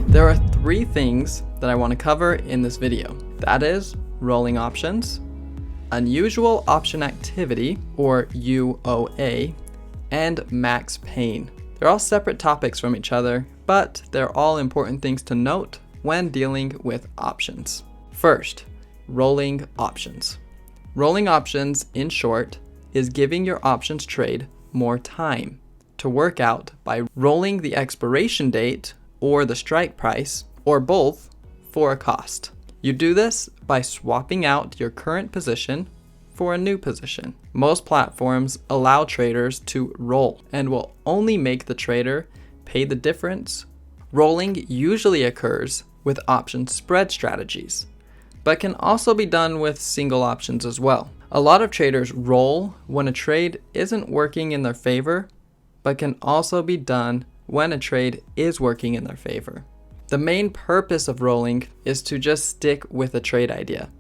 There are three things that I want to cover in this video. That is rolling options, unusual option activity, or UOA, and max pain. They're all separate topics from each other, but they're all important things to note when dealing with options. First, rolling options. Rolling options, in short, is giving your options trade more time to work out by rolling the expiration date or the strike price, or both, for a cost. You do this by swapping out your current position for a new position. Most platforms allow traders to roll and will only make the trader pay the difference. Rolling usually occurs with option spread strategies, but can also be done with single options as well. A lot of traders roll when a trade isn't working in their favor, but can also be done when a trade is working in their favor. The main purpose of rolling is to just stick with a trade idea,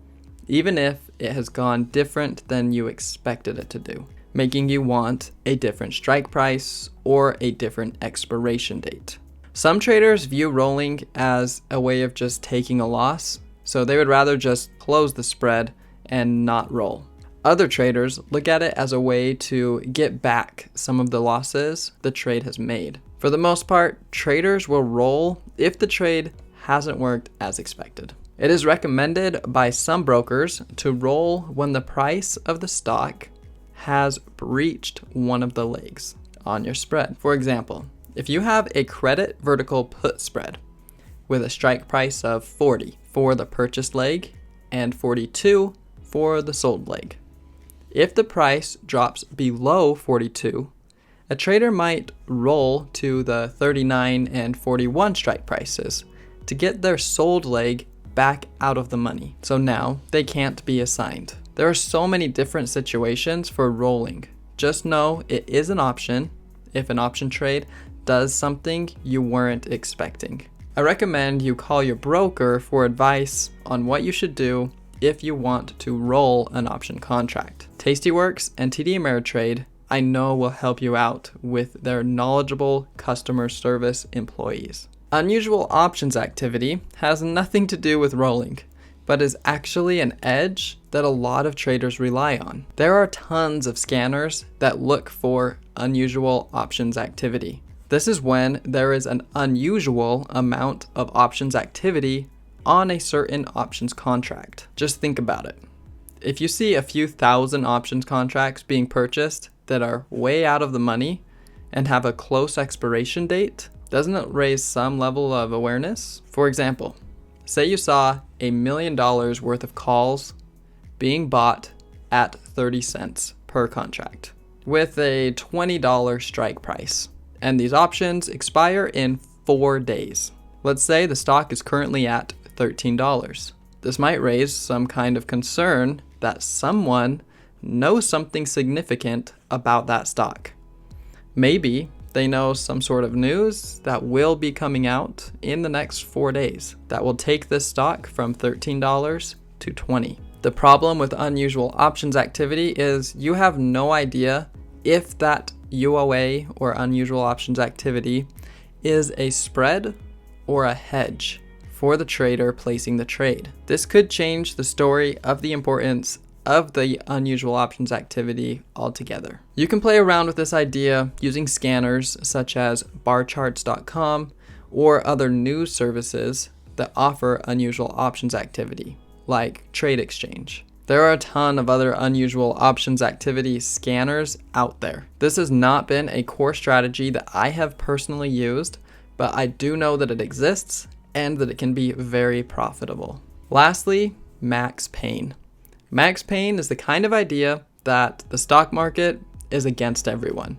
even if it has gone different than you expected it to do, making you want a different strike price or a different expiration date. Some traders view rolling as a way of just taking a loss, so they would rather just close the spread and not roll. Other traders look at it as a way to get back some of the losses the trade has made. For the most part, traders will roll if the trade hasn't worked as expected. It is recommended by some brokers to roll when the price of the stock has breached one of the legs on your spread. For example, if you have a credit vertical put spread with a strike price of 40 for the purchased leg and 42 for the sold leg. If the price drops below 42, a trader might roll to the 39 and 41 strike prices to get their sold leg back out of the money. So now they can't be assigned. There are so many different situations for rolling. Just know it is an option if an option trade does something you weren't expecting. I recommend you call your broker for advice on what you should do if you want to roll an option contract. Tastyworks and TD Ameritrade I know will help you out with their knowledgeable customer service employees. Unusual options activity has nothing to do with rolling, but is actually an edge that a lot of traders rely on. There are tons of scanners that look for unusual options activity. This is when there is an unusual amount of options activity on a certain options contract. Just think about it. If you see a few thousand options contracts being purchased that are way out of the money and have a close expiration date, doesn't it raise some level of awareness? For example, say you saw $1 million worth of calls being bought at 30 cents per contract with a $20 strike price, and these options expire in 4 days. Let's say the stock is currently at $13. This might raise some kind of concern that someone knows something significant about that stock. Maybe they know some sort of news that will be coming out in the next 4 days that will take this stock from $13 to $20. The problem with unusual options activity is you have no idea if that UOA or unusual options activity is a spread or a hedge for the trader placing the trade. This could change the story of the importance of the unusual options activity altogether. You can play around with this idea using scanners such as barcharts.com or other news services that offer unusual options activity, like Trade Exchange. There are a ton of other unusual options activity scanners out there. This has not been a core strategy that I have personally used, but I do know that it exists and that it can be very profitable. Lastly, max pain. Max pain is the kind of idea that the stock market is against everyone.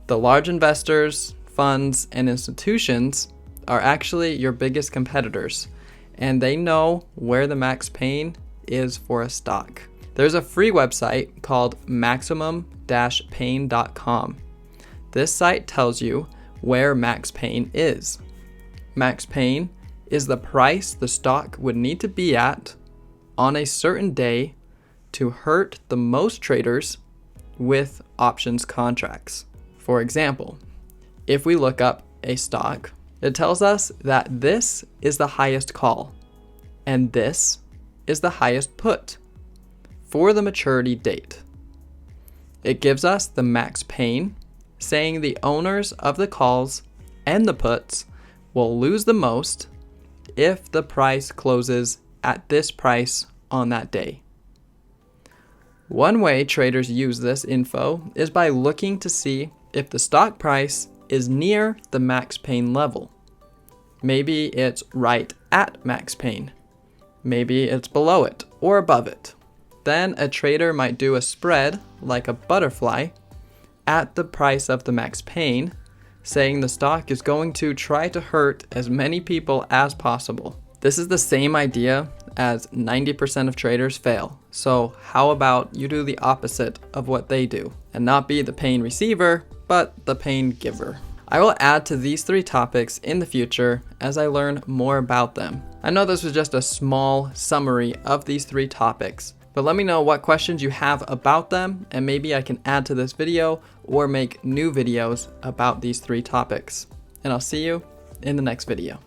The large investors, funds, and institutions are actually your biggest competitors, and they know where the max pain is for a stock. There's a free website called maximum-pain.com. This site tells you where max pain is. Max pain is the price the stock would need to be at on a certain day to hurt the most traders with options contracts. For example, if we look up a stock It tells us that this is the highest call, and this is the highest put for the maturity date. It gives us the max pain, saying the owners of the calls and the puts will lose the most if the price closes at this price on that day. One way traders use this info is by looking to see if the stock price is near the max pain level. Maybe it's right at max pain. Maybe it's below it or above it. Then a trader might do a spread, like a butterfly, at the price of the max pain, saying the stock is going to try to hurt as many people as possible. This is the same idea as 90% of traders fail. So how about you do the opposite of what they do and not be the pain receiver, but the pain giver? I will add to these 3 topics in the future as I learn more about them. I know this was just a small summary of these 3 topics, but let me know what questions you have about them, and maybe I can add to this video or make new videos about these 3 topics. And I'll see you in the next video.